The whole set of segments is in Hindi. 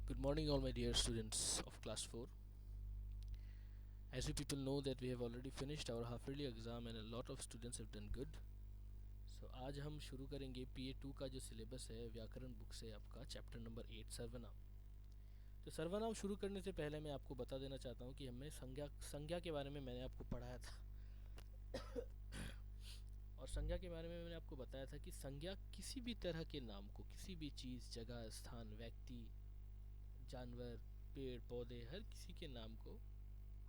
Good morning, all my dear students of class 4. As you people know that we have already finished our half yearly exam and a lot of students have done good. So आज हम शुरू करेंगे PA2 का जो सिलेबस है व्याकरण बुक से आपका चैप्टर नंबर 8 सर्वनाम। तो सर्वनाम शुरू करने से पहले मैं आपको बता देना चाहता हूँ कि हमने संज्ञा के बारे में मैंने आपको पढ़ाया था और संज्ञा के बारे में मैंने आपको बताया था कि संज्ञा किसी भी तरह के नाम को, किसी भी चीज़, जगह, स्थान, व्यक्ति, जानवर, पेड़ पौधे, हर किसी के नाम को,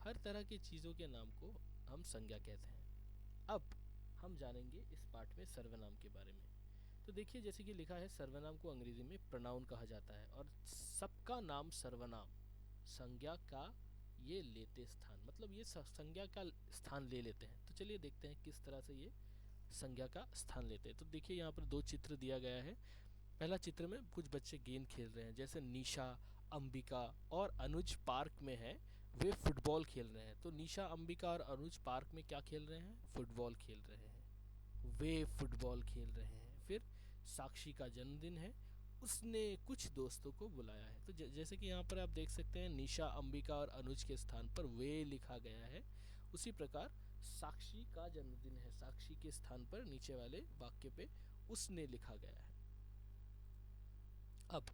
हर तरह की चीज़ों के नाम को हम संज्ञा कहते हैं। अब हम जानेंगे इस पाठ में सर्वनाम के बारे में। तो देखिए, जैसे कि लिखा है, सर्वनाम को अंग्रेजी में प्रोनाउन कहा जाता है और सबका नाम सर्वनाम संज्ञा का ये लेते स्थान, मतलब ये संज्ञा का स्थान ले लेते हैं। तो चलिए देखते हैं किस तरह से ये संज्ञा का स्थान लेते हैं। तो देखिए, यहाँ पर दो चित्र दिया गया है। पहला चित्र में कुछ बच्चे गेंद खेल रहे हैं, जैसे निशा, अंबिका और अनुज पार्क में है, वे फुटबॉल खेल रहे हैं। तो निशा, अंबिका और अनुज पार्क में क्या खेल रहे हैं? फुटबॉल खेल रहे हैं, वे फुटबॉल खेल रहे हैं। फिर साक्षी का जन्मदिन है, उसने कुछ दोस्तों को बुलाया है। तो जैसे कि यहाँ पर आप देख सकते हैं, निशा, अंबिका और अनुज के स्थान पर वे लिखा गया है। उसी प्रकार साक्षी का जन्मदिन है, साक्षी के स्थान पर नीचे वाले वाक्य पे उसने लिखा गया है। अब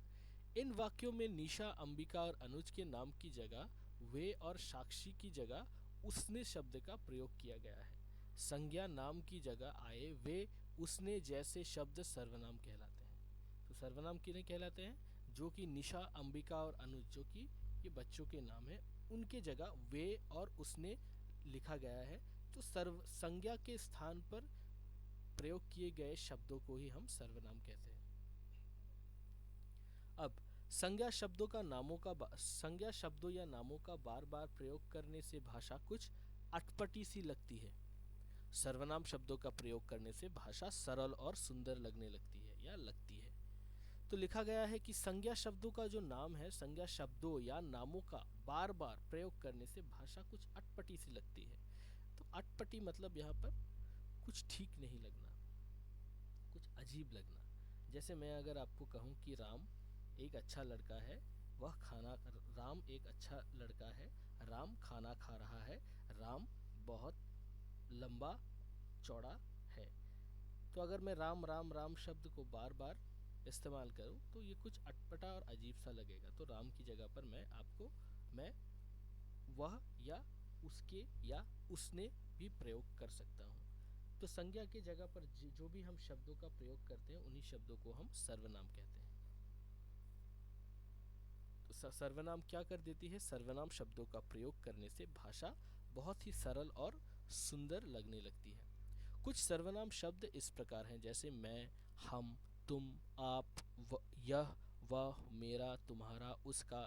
इन वाक्यों में निशा, अंबिका और अनुज के नाम की जगह वे और साक्षी की जगह उसने शब्द का प्रयोग किया गया है। संज्ञा नाम की जगह आए वे, उसने जैसे शब्द सर्वनाम कहलाते हैं। तो सर्वनाम किन्हें कहलाते हैं? जो कि निशा, अंबिका और अनुज, जो कि ये बच्चों के नाम हैं, उनके जगह वे और उसने लिखा गया है। तो संज्ञा के स्थान पर प्रयोग किए गए शब्दों को ही हम सर्वनाम कहते हैं। अब संज्ञा शब्दों या नामों का बार बार प्रयोग करने से भाषा कुछ अटपटी सी लगती है। सर्वनाम शब्दों का प्रयोग करने से भाषा सरल और सुंदर लगने लगती है या लगती है। तो लिखा गया है कि संज्ञा शब्दों का जो नाम है, संज्ञा शब्दों या नामों का बार बार प्रयोग करने से भाषा कुछ अटपटी सी लगती है। तो अटपटी मतलब यहाँ पर कुछ ठीक नहीं लगना, कुछ अजीब लगना। जैसे मैं अगर आपको कहूँ कि राम एक अच्छा लड़का है, राम एक अच्छा लड़का है, राम खाना खा रहा है, राम बहुत लंबा चौड़ा है। तो अगर मैं राम राम राम शब्द को बार बार इस्तेमाल करूं तो ये कुछ अटपटा और अजीब सा लगेगा। तो राम की जगह पर मैं वह या उसके या उसने भी प्रयोग कर सकता हूँ। तो संज्ञा की जगह पर जो भी हम शब्दों का प्रयोग करते हैं, उन्हीं शब्दों को हम सर्वनाम कहते हैं। तो सर्वनाम क्या कर देती है? सर्वनाम शब्दों का प्रयोग करने से भाषा बहुत ही सरल और सुंदर लगने लगती है। कुछ सर्वनाम शब्द इस प्रकार हैं, जैसे मैं, हम, तुम, आप, यह, वह, मेरा, तुम्हारा, उसका,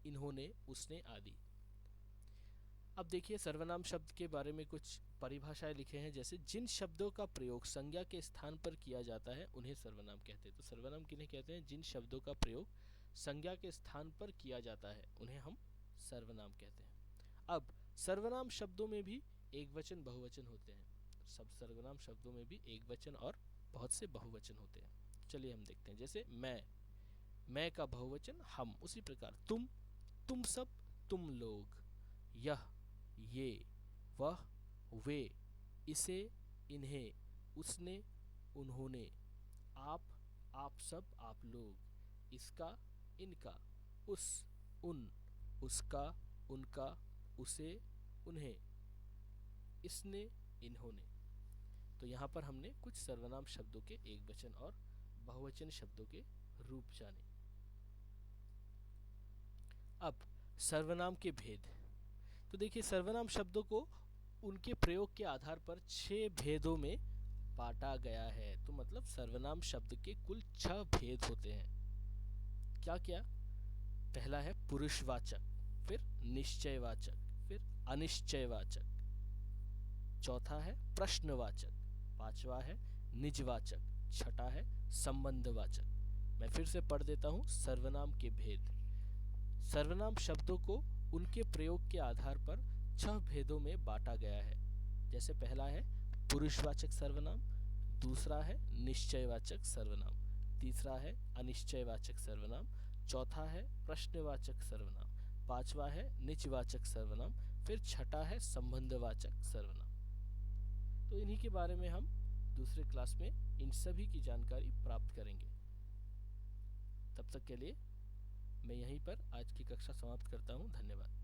इन्होंने, उसने आदि। अब देखिए, सर्वनाम शब्द के बारे में कुछ परिभाषाएं लिखे हैं, जैसे जिन शब्दों का प्रयोग संज्ञा के स्थान पर किया जाता है उन्हें सर्वनाम कहते हैं। तो सर्वनाम किन्हें कहते हैं? जिन शब्दों का प्रयोग संज्ञा के स्थान पर किया जाता है उन्हें हम सर्वनाम कहते हैं। अब सर्वनाम शब्दों में भी एक वचन, बहुवचन होते हैं। सब सर्वनाम शब्दों में भी एक वचन और बहुत से बहुवचन होते हैं। चलिए हम देखते हैं। जैसे मैं का बहुवचन हम, उसी प्रकार तुम सब, तुम लोग, यह, ये, वह, वे, इसे, इन्हें, उसने, उन्होंने, आप सब, आप लोग, इसका, इनका, उस, उन, उसका, उनका, उसे, उन्हें, इसने, इन्होंने। तो यहाँ पर हमने कुछ सर्वनाम शब्दों के एक वचन और बहुवचन शब्दों के रूप जाने। अब सर्वनाम के भेद। तो देखिए, सर्वनाम शब्दों को उनके प्रयोग के आधार पर 6 भेदों में बांटा गया है। तो मतलब सर्वनाम शब्द के कुल 6 भेद होते हैं। क्या क्या? पहला है पुरुषवाचक, फिर निश्चयवाचक, फिर अनिश्चयवाचक, चौथा है प्रश्नवाचक, पांचवा है निजवाचक, छठा है संबंधवाचक। मैं फिर से पढ़ देता हूँ सर्वनाम के भेद। सर्वनाम शब्दों को उनके प्रयोग के आधार पर 6 भेदों में बांटा गया है। जैसे पहला है पुरुषवाचक सर्वनाम, दूसरा है निश्चयवाचक सर्वनाम, तीसरा है अनिश्चयवाचक सर्वनाम, चौथा है प्रश्नवाचक सर्वनाम, पांचवा है निजवाचक सर्वनाम, फिर छठा है संबंधवाचक सर्वनाम। तो इन्हीं के बारे में हम दूसरे क्लास में इन सभी की जानकारी प्राप्त करेंगे। तब तक के लिए मैं यहीं पर आज की कक्षा समाप्त करता हूँ। धन्यवाद।